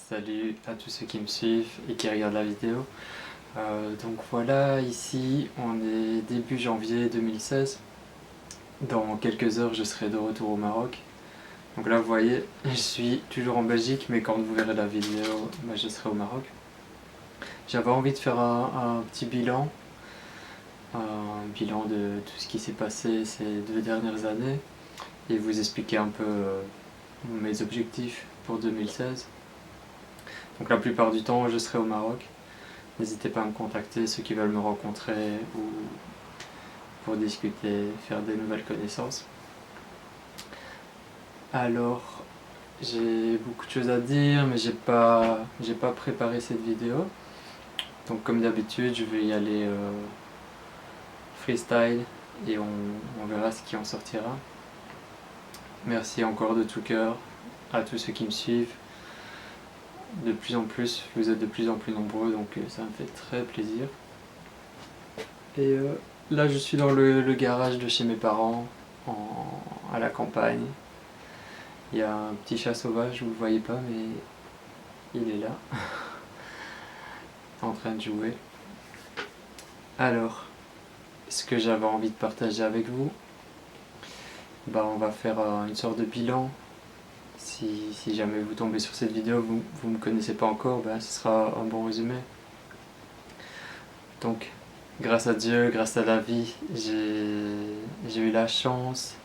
Salut à tous ceux qui me suivent et qui regardent la vidéo. Donc voilà, ici on est début janvier 2016. Dans quelques heures je serai de retour au Maroc. Donc là vous voyez, je suis toujours en Belgique, mais quand vous verrez la vidéo, je serai au Maroc. J'avais envie de faire un petit bilan, un bilan de tout ce qui s'est passé ces 2 dernières années et vous expliquer un peu mes objectifs pour 2016. Donc la plupart du temps je serai au Maroc. N'hésitez pas à me contacter, ceux qui veulent me rencontrer ou pour discuter, faire des nouvelles connaissances. Alors, j'ai beaucoup de choses à dire, mais j'ai pas préparé cette vidéo. Donc comme d'habitude, je vais y aller freestyle et on verra ce qui en sortira. Merci encore de tout cœur à tous ceux qui me suivent. De plus en plus, vous êtes de plus en plus nombreux, donc ça me fait très plaisir. Et là je suis dans le garage de chez mes parents, à la campagne. Il y a un petit chat sauvage, vous ne le voyez pas, mais il est là, en train de jouer. Alors, ce que j'avais envie de partager avec vous, on va faire une sorte de bilan. Si jamais vous tombez sur cette vidéo, vous ne me connaissez pas encore, ce sera un bon résumé. Donc, grâce à Dieu, grâce à la vie, j'ai eu la chance,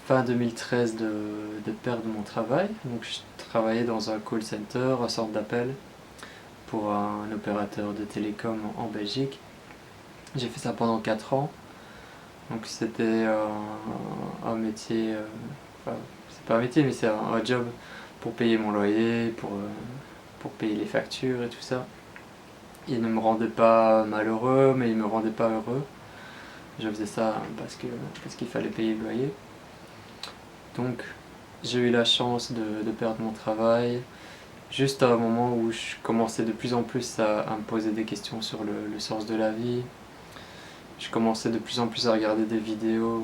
fin 2013, de perdre mon travail. Donc je travaillais dans un call center, un centre d'appel, pour un opérateur de télécom en Belgique. J'ai fait ça pendant 4 ans. Donc c'était un métier, c'est pas un métier, mais c'est un job pour payer mon loyer, pour payer les factures et tout ça. Il ne me rendait pas malheureux, mais il me rendait pas heureux. Je faisais ça parce qu'il fallait payer le loyer. Donc j'ai eu la chance de perdre mon travail, juste à un moment où je commençais de plus en plus à me poser des questions sur le sens de la vie. Je commençais de plus en plus à regarder des vidéos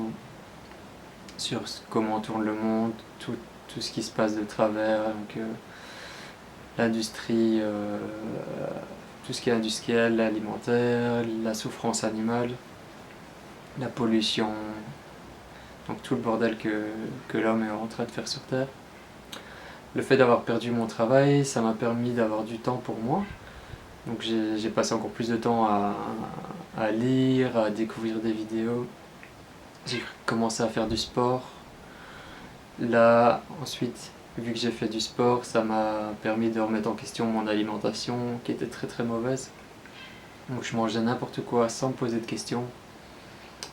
sur comment tourne le monde, tout ce qui se passe de travers, donc l'industrie, tout ce qui est industriel, l'alimentaire, la souffrance animale, la pollution, donc tout le bordel que l'homme est en train de faire sur Terre. Le fait d'avoir perdu mon travail, ça m'a permis d'avoir du temps pour moi. Donc j'ai passé encore plus de temps à lire, à découvrir des vidéos. J'ai commencé à faire du sport. Là, ensuite, vu que j'ai fait du sport, ça m'a permis de remettre en question mon alimentation, qui était très très mauvaise. Donc je mangeais n'importe quoi sans me poser de questions.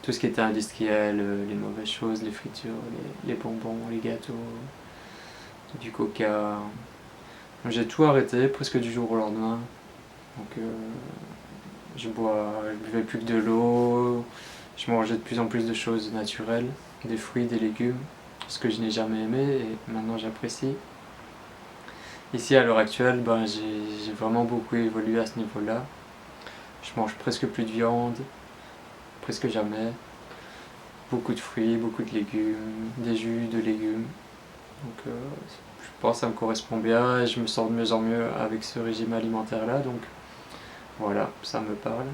Tout ce qui était industriel, les mauvaises choses, les fritures, les bonbons, les gâteaux, du coca. J'ai tout arrêté presque du jour au lendemain. Donc je buvais plus que de l'eau, je mangeais de plus en plus de choses naturelles, des fruits, des légumes, ce que je n'ai jamais aimé et maintenant j'apprécie. Ici à l'heure actuelle, j'ai vraiment beaucoup évolué à ce niveau-là. Je mange presque plus de viande, presque jamais. Beaucoup de fruits, beaucoup de légumes, des jus de légumes. Donc je pense que ça me correspond bien et je me sens de mieux en mieux avec ce régime alimentaire-là. Donc voilà, ça me parle.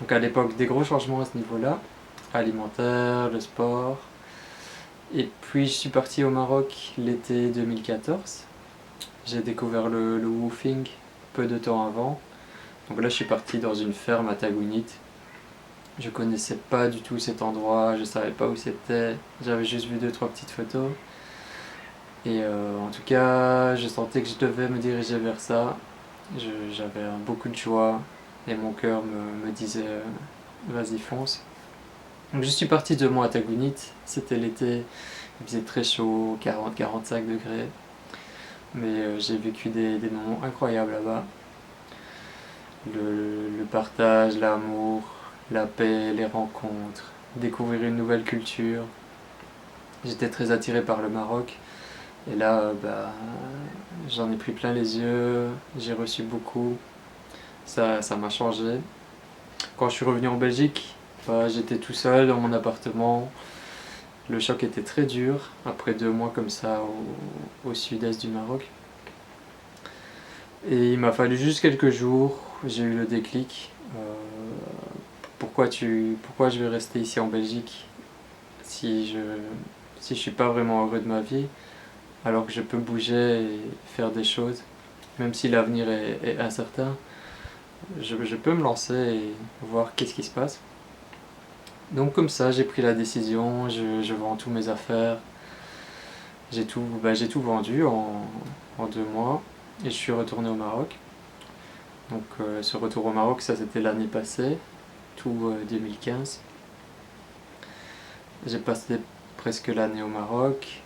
Donc à l'époque, des gros changements à ce niveau-là, alimentaire, le sport. Et puis je suis parti au Maroc l'été 2014. J'ai découvert le woofing peu de temps avant. Donc là je suis parti dans une ferme à Tagounit. Je connaissais pas du tout cet endroit, je savais pas où c'était. J'avais juste vu 2-3 petites photos. Et en tout cas, je sentais que je devais me diriger vers ça. J'avais beaucoup de joie et mon cœur me disait vas-y fonce. Donc je suis parti 2 mois à Tagounit, c'était l'été, il faisait très chaud, 40-45 degrés. Mais j'ai vécu des moments incroyables là-bas. Le partage, l'amour, la paix, les rencontres, découvrir une nouvelle culture. J'étais très attiré par le Maroc. Et là, j'en ai pris plein les yeux, j'ai reçu beaucoup, ça m'a changé. Quand je suis revenu en Belgique, j'étais tout seul dans mon appartement. Le choc était très dur, après 2 mois comme ça au sud-est du Maroc. Et il m'a fallu juste quelques jours, j'ai eu le déclic. Pourquoi je vais rester ici en Belgique si je suis pas vraiment heureux de ma vie, alors que je peux bouger et faire des choses, même si l'avenir est incertain, je peux me lancer et voir qu'est-ce qui se passe. Donc comme ça, j'ai pris la décision, je vends tous mes affaires, j'ai tout vendu en 2 mois et je suis retourné au Maroc. Donc ce retour au Maroc, ça c'était l'année passée, tout 2015. J'ai passé presque l'année au Maroc,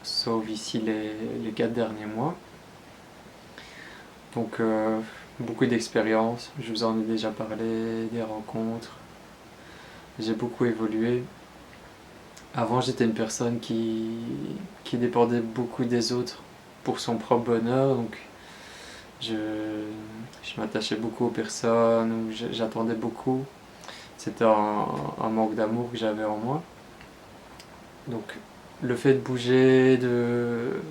sauf ici les 4 derniers mois. Donc beaucoup d'expériences, je vous en ai déjà parlé, des rencontres. J'ai beaucoup évolué. Avant, j'étais une personne qui dépendait beaucoup des autres pour son propre bonheur. Donc je, je m'attachais beaucoup aux personnes, ou j'attendais beaucoup. C'était un manque d'amour que j'avais en moi. Donc le fait de bouger,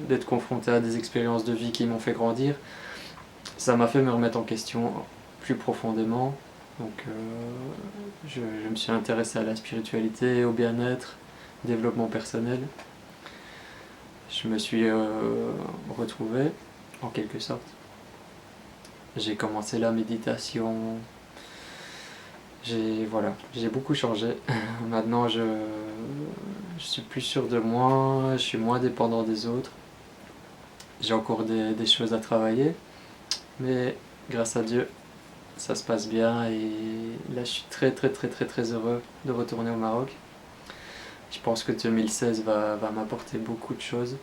d'être confronté à des expériences de vie qui m'ont fait grandir, ça m'a fait me remettre en question plus profondément. Donc je me suis intéressé à la spiritualité, au bien-être, développement personnel. Je me suis retrouvé en quelque sorte. J'ai commencé la méditation. J'ai beaucoup changé. Maintenant je suis plus sûr de moi, je suis moins dépendant des autres. J'ai encore des choses à travailler, mais grâce à Dieu, ça se passe bien et là je suis très très très très très heureux de retourner au Maroc. Je pense que 2016 va m'apporter beaucoup de choses.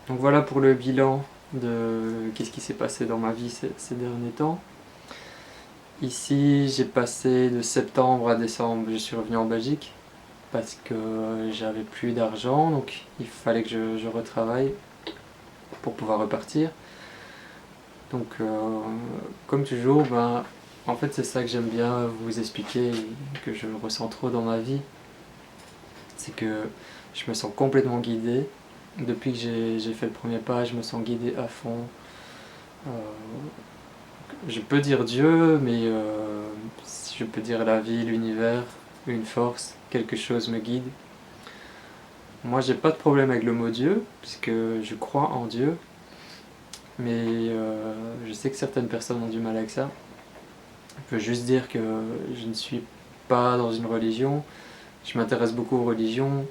Donc voilà pour le bilan de qu'est-ce qui s'est passé dans ma vie ces derniers temps. Ici, j'ai passé de septembre à décembre, je suis revenu en Belgique parce que j'avais plus d'argent, donc il fallait que je retravaille pour pouvoir repartir. Donc, comme toujours, en fait, c'est ça que j'aime bien vous expliquer et que je ressens trop dans ma vie. C'est que je me sens complètement guidé. Depuis que j'ai fait le premier pas, je me sens guidé à fond. Euh, je peux dire Dieu, mais je peux dire la vie, l'univers, une force, quelque chose me guide. Moi, j'ai pas de problème avec le mot Dieu, puisque je crois en Dieu, mais je sais que certaines personnes ont du mal avec ça. Je peux juste dire que je ne suis pas dans une religion. Je m'intéresse beaucoup aux religions,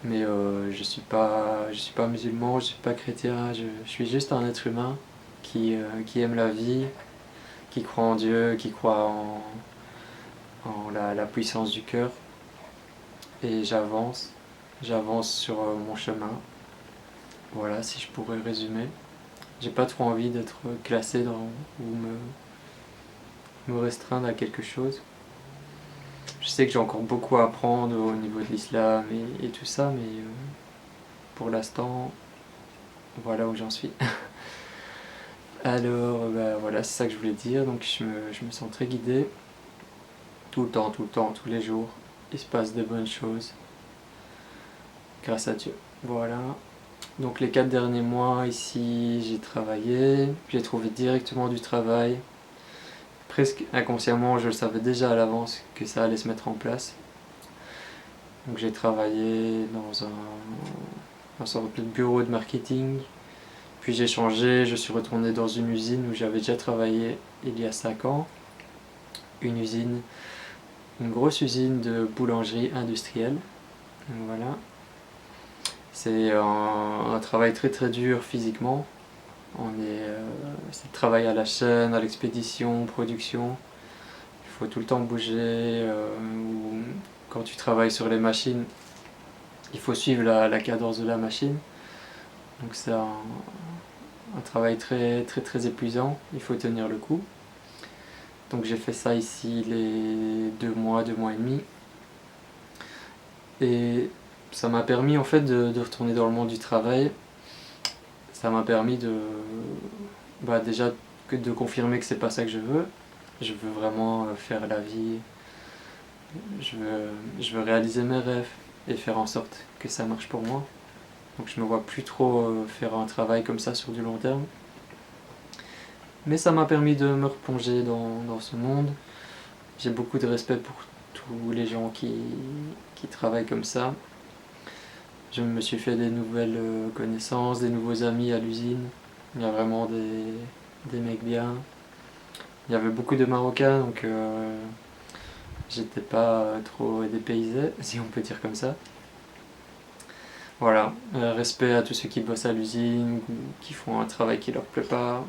mais je suis pas musulman, je suis pas chrétien. Je suis juste un être humain qui aime la vie, qui croit en Dieu, qui croit en la puissance du cœur. Et j'avance sur mon chemin. Voilà, si je pourrais résumer. J'ai pas trop envie d'être classé ou me restreindre à quelque chose. Je sais que j'ai encore beaucoup à apprendre au niveau de l'islam et tout ça, mais pour l'instant, voilà où j'en suis. Alors, voilà, c'est ça que je voulais dire. Donc, je me sens très guidé. Tout le temps, tous les jours. Il se passe de bonnes choses. Grâce à Dieu. Voilà. Donc, les 4 derniers mois, ici, j'ai travaillé. J'ai trouvé directement du travail. Presque inconsciemment, je le savais déjà à l'avance que ça allait se mettre en place. Donc j'ai travaillé dans un sorte de bureau de marketing, puis j'ai changé, je suis retourné dans une usine où j'avais déjà travaillé il y a 5 ans. Une grosse usine de boulangerie industrielle. Donc voilà. C'est un travail très très dur physiquement. C'est le travail à la chaîne, à l'expédition, production. Il faut tout le temps bouger. Quand tu travailles sur les machines, il faut suivre la cadence de la machine. Donc c'est un travail très très très épuisant. Il faut tenir le coup. Donc j'ai fait ça ici les 2 mois et demi. Et ça m'a permis en fait de retourner dans le monde du travail. Ça m'a permis déjà de confirmer que c'est pas ça que je veux. Je veux vraiment faire la vie. Je veux réaliser mes rêves et faire en sorte que ça marche pour moi. Donc je me vois plus trop faire un travail comme ça sur du long terme. Mais ça m'a permis de me replonger dans ce monde. J'ai beaucoup de respect pour tous les gens qui travaillent comme ça. Je me suis fait des nouvelles connaissances, des nouveaux amis à l'usine. Il y a vraiment des mecs bien. Il y avait beaucoup de Marocains, donc j'étais pas trop dépaysé, si on peut dire comme ça. Voilà, respect à tous ceux qui bossent à l'usine, qui font un travail qui leur plaît pas.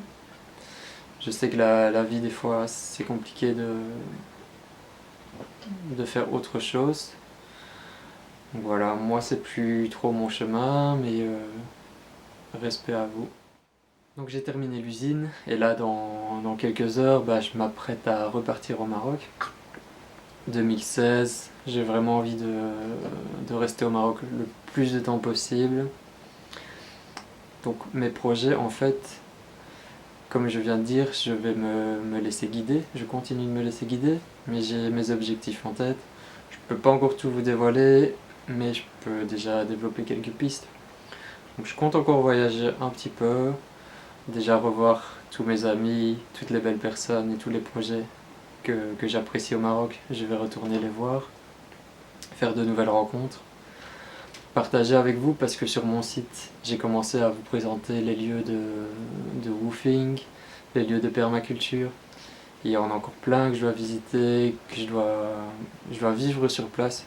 Je sais que la vie, des fois, c'est compliqué de faire autre chose. Donc voilà, moi, c'est plus trop mon chemin, mais respect à vous. Donc j'ai terminé l'usine, et là, dans quelques heures, je m'apprête à repartir au Maroc. 2016, j'ai vraiment envie de rester au Maroc le plus de temps possible. Donc mes projets, en fait, comme je viens de dire, je vais me laisser guider, je continue de me laisser guider, mais j'ai mes objectifs en tête. Je peux pas encore tout vous dévoiler, mais je peux déjà développer quelques pistes. Donc je compte encore voyager un petit peu, déjà revoir tous mes amis, toutes les belles personnes et tous les projets que j'apprécie au Maroc. Je vais retourner les voir, faire de nouvelles rencontres, partager avec vous, parce que sur mon site, j'ai commencé à vous présenter les lieux de woofing, les lieux de permaculture. Il y en a encore plein que je dois visiter, que je dois vivre sur place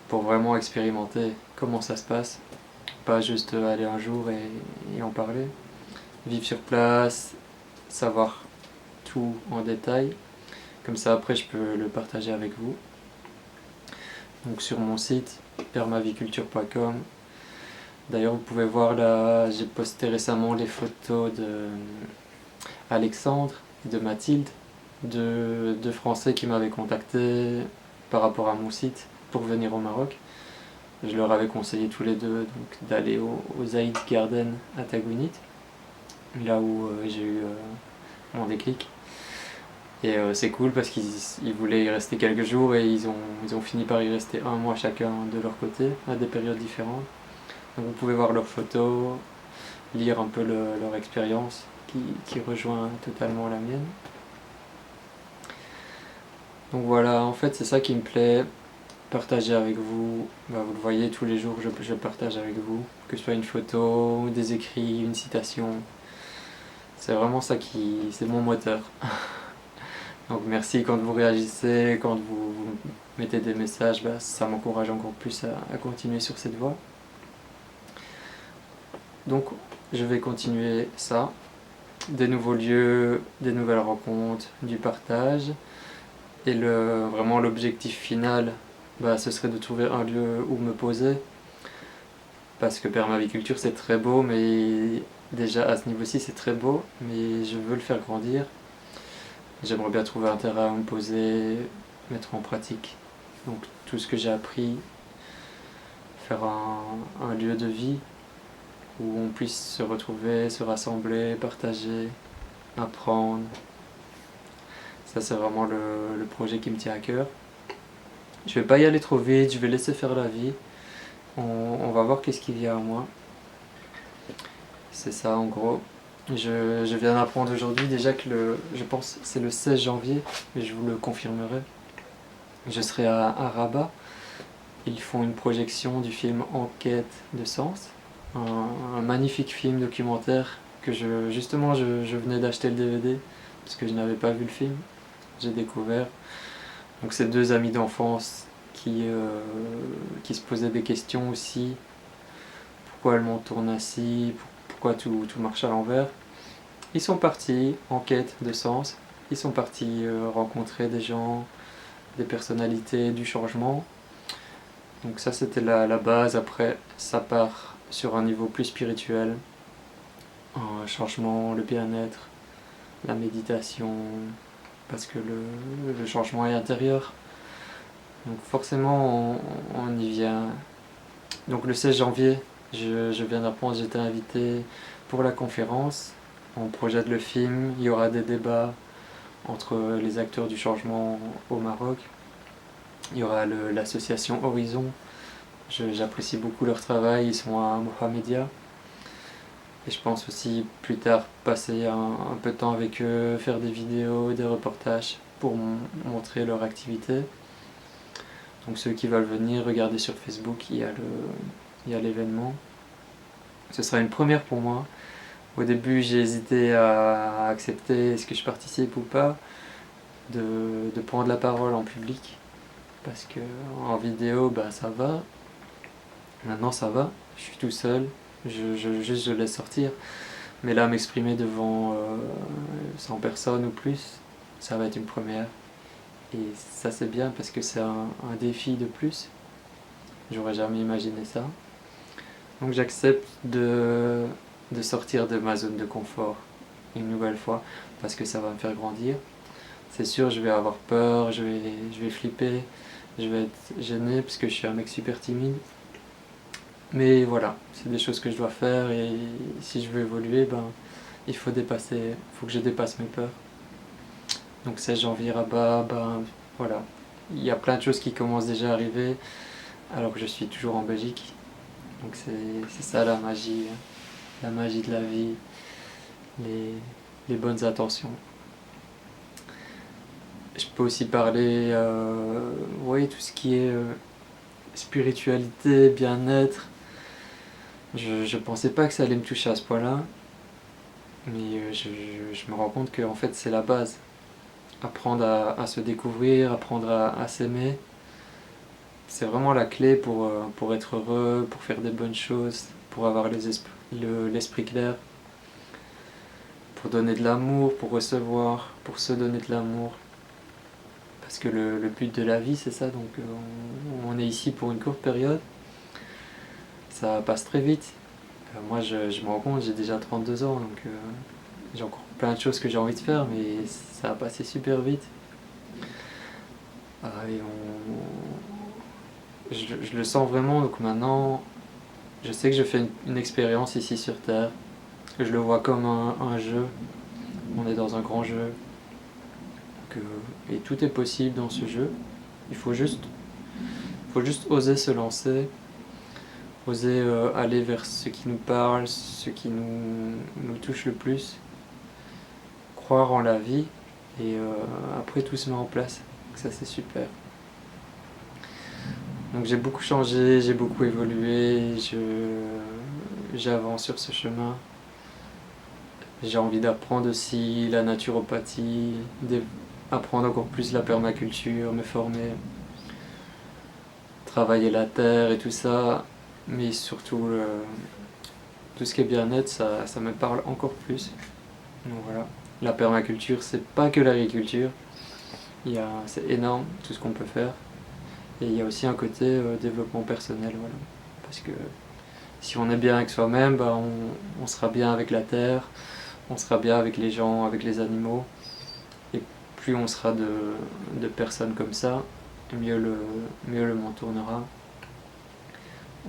pour vraiment expérimenter comment ça se passe. Pas juste aller un jour et en parler. Vivre sur place, savoir tout en détail. Comme ça, après, je peux le partager avec vous. Donc sur mon site, permaviculture.com. D'ailleurs, vous pouvez voir là, j'ai posté récemment les photos de Alexandre, de Mathilde, deux Français qui m'avaient contacté par rapport à mon site pour venir au Maroc. Je leur avais conseillé tous les deux d'aller au Zaïd Garden à Tagounit, là où j'ai eu mon déclic. Et c'est cool parce qu'ils voulaient y rester quelques jours, et ils ont fini par y rester un mois chacun de leur côté, à des périodes différentes. Donc vous pouvez voir leurs photos, lire un peu leur expérience qui rejoint totalement la mienne. Donc voilà, en fait c'est ça qui me plaît, partager avec vous. Vous le voyez, tous les jours je partage avec vous, que ce soit une photo, des écrits, une citation. C'est vraiment ça c'est mon moteur. Donc merci quand vous réagissez, quand vous mettez des messages, ça m'encourage encore plus à continuer sur cette voie. Donc je vais continuer ça, des nouveaux lieux, des nouvelles rencontres, du partage. Et vraiment l'objectif final, ce serait de trouver un lieu où me poser. Parce que permaviculture c'est très beau, mais déjà à ce niveau-ci c'est très beau, mais je veux le faire grandir. J'aimerais bien trouver un terrain où me poser, mettre en pratique donc tout ce que j'ai appris, faire un lieu de vie où on puisse se retrouver, se rassembler, partager, apprendre. Ça c'est vraiment le projet qui me tient à cœur. Je vais pas y aller trop vite, je vais laisser faire la vie. On va voir qu'est-ce qui vient à moi. C'est ça en gros. Je viens d'apprendre aujourd'hui déjà que je pense c'est le 16 janvier, mais je vous le confirmerai. Je serai à Rabat. Ils font une projection du film Enquête de sens, un magnifique film documentaire que justement je venais d'acheter le DVD parce que je n'avais pas vu le film. J'ai découvert. Donc c'est deux amis d'enfance qui se posaient des questions aussi. Pourquoi le monde tourne ainsi? Pourquoi tout marche à l'envers? Ils sont partis en quête de sens. Ils sont partis rencontrer des gens, des personnalités, du changement. Donc ça c'était la base. Après ça part sur un niveau plus spirituel. Un changement, le bien-être, la méditation, parce que le changement est intérieur. Donc forcément on y vient. Donc le 16 janvier, je viens d'apprendre, j'étais invité pour la conférence. On projette le film, il y aura des débats entre les acteurs du changement au Maroc. Il y aura l'association Horizon. J'apprécie beaucoup leur travail, ils sont à Mohamedia. Et je pense aussi plus tard passer un peu de temps avec eux, faire des vidéos, des reportages pour montrer leur activité. Donc ceux qui veulent venir, regarder sur Facebook, il y a l'événement. Ce sera une première pour moi. Au début, j'ai hésité à accepter est-ce que je participe ou pas, de prendre la parole en public. Parce que en vidéo, bah, ça va. Maintenant, ça va. Je suis tout seul. Juste, je laisse sortir. Mais là, m'exprimer devant 100 personnes ou plus, ça va être une première. Et ça, c'est bien parce que c'est un défi de plus. J'aurais jamais imaginé ça. Donc j'accepte de sortir de ma zone de confort une nouvelle fois parce que ça va me faire grandir. C'est sûr, je vais avoir peur, je vais flipper, je vais être gêné parce que je suis un mec super timide. Mais voilà, c'est des choses que je dois faire et si je veux évoluer, ben, il faut que je dépasse mes peurs. Donc 16 janvier Rabat, ben voilà, il y a plein de choses qui commencent déjà à arriver alors que je suis toujours en Belgique. Donc c'est ça la magie de la vie, les bonnes intentions. Je peux aussi parler, oui, tout ce qui est spiritualité, bien-être. Je pensais pas que ça allait me toucher à ce point-là, mais je me rends compte que en fait c'est la base. Apprendre à se découvrir, apprendre à s'aimer, c'est vraiment la clé pour être heureux, pour faire des bonnes choses, pour avoir l'esprit clair, pour donner de l'amour, pour recevoir, pour se donner de l'amour. Parce que le but de la vie, c'est ça, donc on est ici pour une courte période, ça passe très vite. Moi, je me rends compte, j'ai déjà 32 ans, donc j'ai encore plein de choses que j'ai envie de faire, mais ça a passé super vite. Et je le sens vraiment, donc maintenant, je sais que je fais une expérience ici sur Terre, que je le vois comme un jeu, on est dans un grand jeu, et tout est possible dans ce jeu. Il faut juste oser se lancer, oser aller vers ce qui nous parle, ce qui nous touche le plus, croire en la vie, et après tout se met en place. Ça c'est super. Donc j'ai beaucoup changé, j'ai beaucoup évolué, j'avance sur ce chemin. J'ai envie d'apprendre aussi la naturopathie, apprendre encore plus la permaculture, me former, travailler la terre et tout ça, mais surtout tout ce qui est bien-être, ça me parle encore plus. Donc voilà, la permaculture, c'est pas que l'agriculture, c'est énorme tout ce qu'on peut faire, et il y a aussi un côté développement personnel, voilà, parce que si on est bien avec soi-même, bah on sera bien avec la terre, on sera bien avec les gens, avec les animaux, et plus on sera de personnes comme ça, mieux le monde tournera.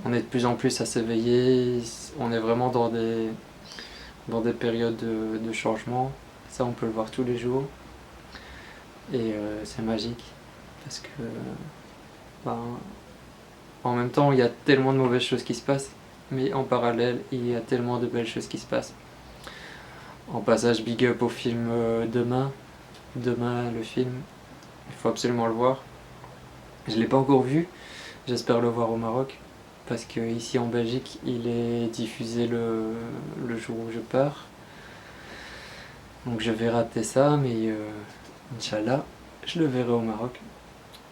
On est de plus en plus à s'éveiller, on est vraiment dans des périodes de changement, ça on peut le voir tous les jours, et c'est magique, parce que ben, en même temps il y a tellement de mauvaises choses qui se passent, mais en parallèle il y a tellement de belles choses qui se passent. En passage, big up au film Demain, le film, il faut absolument le voir. Je ne l'ai pas encore vu, j'espère le voir au Maroc, parce qu'ici en Belgique, il est diffusé le jour où je pars. Donc je vais rater ça, mais Inch'Allah, je le verrai au Maroc.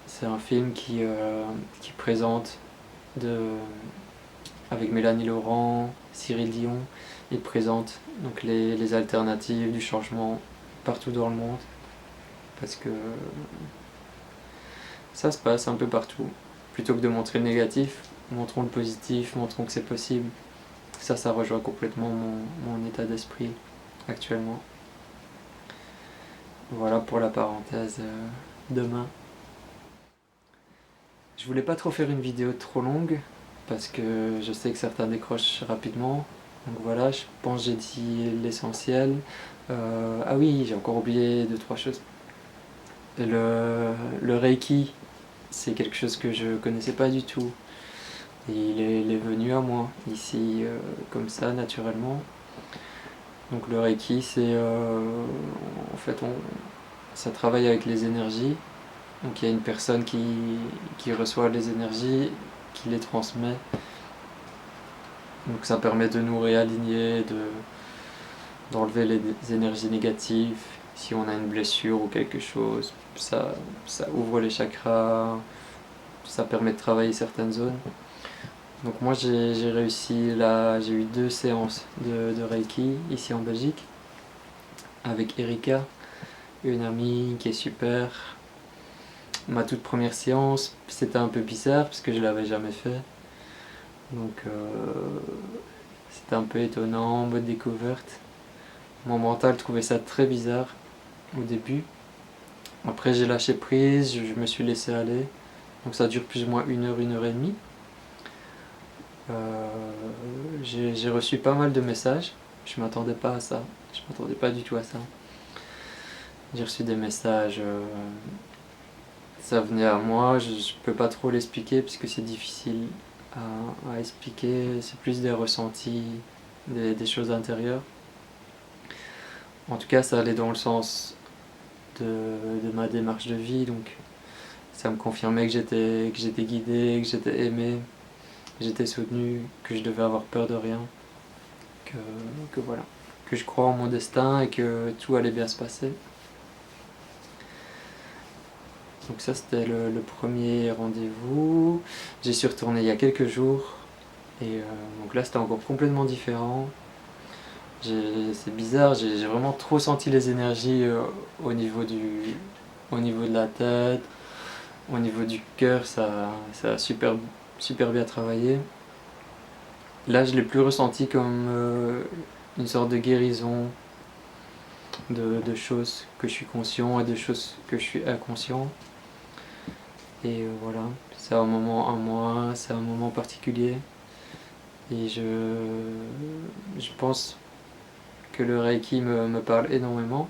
C'est un film qui présente avec Mélanie Laurent, Cyril Dion, il présente donc les alternatives du changement partout dans le monde. Parce que ça se passe un peu partout. Plutôt que de montrer le négatif, montrons le positif, montrons que c'est possible. Ça rejoint complètement mon état d'esprit actuellement. Voilà pour la parenthèse demain. Je voulais pas trop faire une vidéo trop longue parce que je sais que certains décrochent rapidement. Donc voilà, je pense que j'ai dit l'essentiel. Ah oui, j'ai encore oublié 2-3 choses. Le Reiki, c'est quelque chose que je connaissais pas du tout. Et il est venu à moi, ici, comme ça, naturellement. Donc le Reiki, c'est... en fait, ça travaille avec les énergies. Donc il y a une personne qui reçoit les énergies, qui les transmet. Donc ça permet de nous réaligner, d'enlever les énergies négatives. Si on a une blessure ou quelque chose, ça ouvre les chakras, ça permet de travailler certaines zones. Donc moi j'ai réussi là, j'ai eu 2 séances de Reiki ici en Belgique avec Erika, une amie qui est super. Ma toute première séance, c'était un peu bizarre parce que je l'avais jamais fait. Donc c'était un peu étonnant, en mode découverte. Mon mental trouvait ça très bizarre au début. Après j'ai lâché prise, je me suis laissé aller. Donc ça dure plus ou moins 1 heure et demie. J'ai reçu pas mal de messages. Je m'attendais pas à ça. Je m'attendais pas du tout à ça. J'ai reçu des messages. Ça venait à moi. Je peux pas trop l'expliquer puisque c'est difficile à expliquer. C'est plus des ressentis, des choses intérieures. En tout cas, ça allait dans le sens de ma démarche de vie. Donc ça me confirmait que j'étais guidé, que j'étais aimé, que j'étais soutenu, que je devais avoir peur de rien. Que voilà, que je crois en mon destin et que tout allait bien se passer. Donc ça c'était le premier rendez-vous. J'y suis retourné il y a quelques jours et donc là c'était encore complètement différent. C'est bizarre, j'ai vraiment trop senti les énergies au niveau de la tête, au niveau du cœur, ça a super bien travaillé. Là je l'ai plus ressenti comme une sorte de guérison, de choses que je suis conscient et de choses que je suis inconscient. Et voilà, c'est un moment à moi, c'est un moment particulier. Et je pense que le Reiki me parle énormément.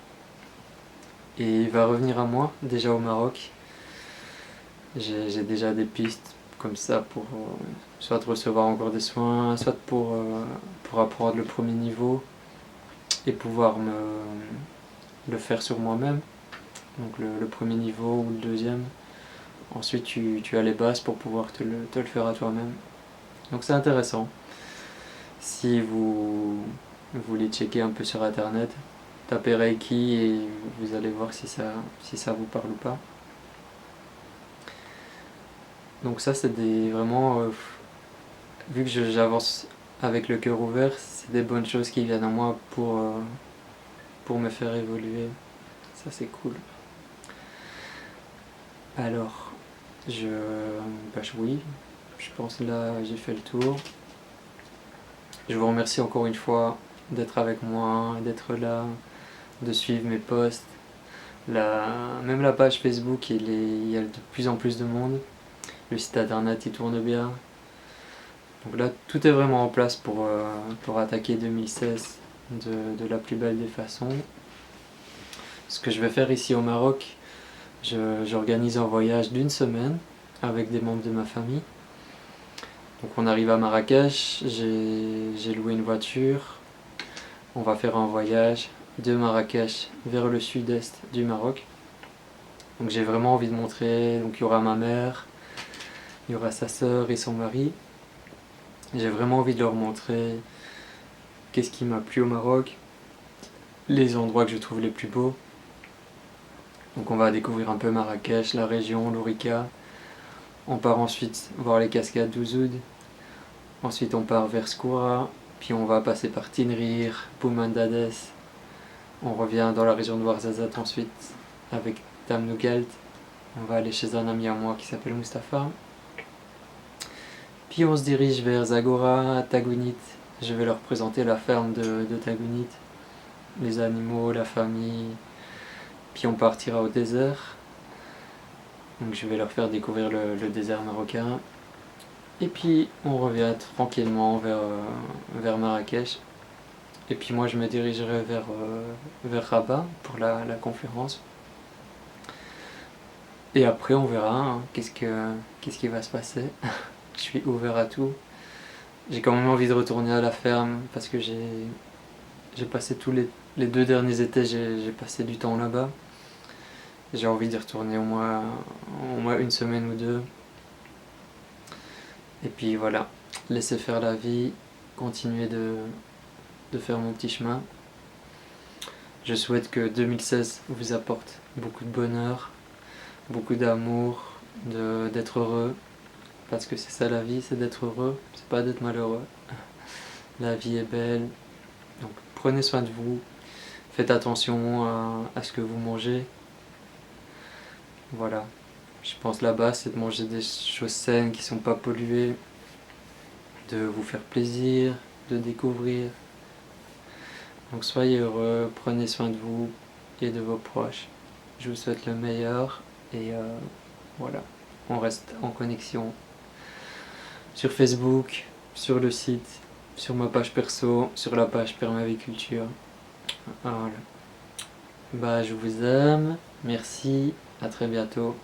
Et il va revenir à moi, déjà au Maroc. J'ai déjà des pistes comme ça pour soit recevoir encore des soins, soit pour apprendre le premier niveau et pouvoir le faire sur moi-même. Donc le premier niveau ou le deuxième. Ensuite, tu as les bases pour pouvoir te le faire à toi-même. Donc c'est intéressant. Si vous voulez checker un peu sur internet, tapez Reiki et vous allez voir si ça vous parle ou pas. Donc ça c'est vraiment, vu que j'avance avec le cœur ouvert, c'est des bonnes choses qui viennent à moi pour me faire évoluer. Ça c'est cool. Alors, oui, je pense là j'ai fait le tour. Je vous remercie encore une fois d'être avec moi, d'être là, de suivre mes posts. Même la page Facebook, il y a de plus en plus de monde. Le site internet il tourne bien. Donc là, tout est vraiment en place pour attaquer 2016 de la plus belle des façons. Ce que je vais faire ici au Maroc, j'organise un voyage d'une semaine avec des membres de ma famille. Donc on arrive à Marrakech, j'ai loué une voiture, on va faire un voyage de Marrakech vers le sud-est du Maroc. Donc j'ai vraiment envie de montrer, donc il y aura ma mère, il y aura sa sœur et son mari. J'ai vraiment envie de leur montrer qu'est-ce qui m'a plu au Maroc, les endroits que je trouve les plus beaux. Donc on va découvrir un peu Marrakech, la région, l'Ourika. On part ensuite voir les cascades d'Ouzoud. Ensuite on part vers Skoura, puis on va passer par Tinrir, Boumandades. On revient dans la région de Ouarzazate ensuite avec Tamnougalt. On va aller chez un ami à moi qui s'appelle Mustapha. Puis on se dirige vers Zagora, Tagounit. Je vais leur présenter la ferme de Tagounit, les animaux, la famille. Puis on partira au désert. Donc je vais leur faire découvrir le désert marocain. Et puis on revient tranquillement vers Marrakech. Et puis moi je me dirigerai vers Rabat pour la conférence. Et après on verra qu'est-ce qui va se passer. je suis ouvert à tout. J'ai quand même envie de retourner à la ferme parce que j'ai passé les 2 derniers étés, j'ai passé du temps là-bas. J'ai envie d'y retourner au moins 1 semaine ou 2. Et puis voilà, laisser faire la vie, continuer de faire mon petit chemin. Je souhaite que 2016 vous apporte beaucoup de bonheur, beaucoup d'amour, d'être heureux. Parce que c'est ça la vie, c'est d'être heureux, c'est pas d'être malheureux. La vie est belle, donc prenez soin de vous, faites attention à ce que vous mangez. Voilà, je pense là-bas c'est de manger des choses saines qui sont pas polluées, de vous faire plaisir, de découvrir. Donc soyez heureux, prenez soin de vous et de vos proches. Je vous souhaite le meilleur et voilà, on reste en connexion sur Facebook, sur le site, sur ma page perso, sur la page Permaviculture. Voilà. Bah je vous aime, merci, à très bientôt.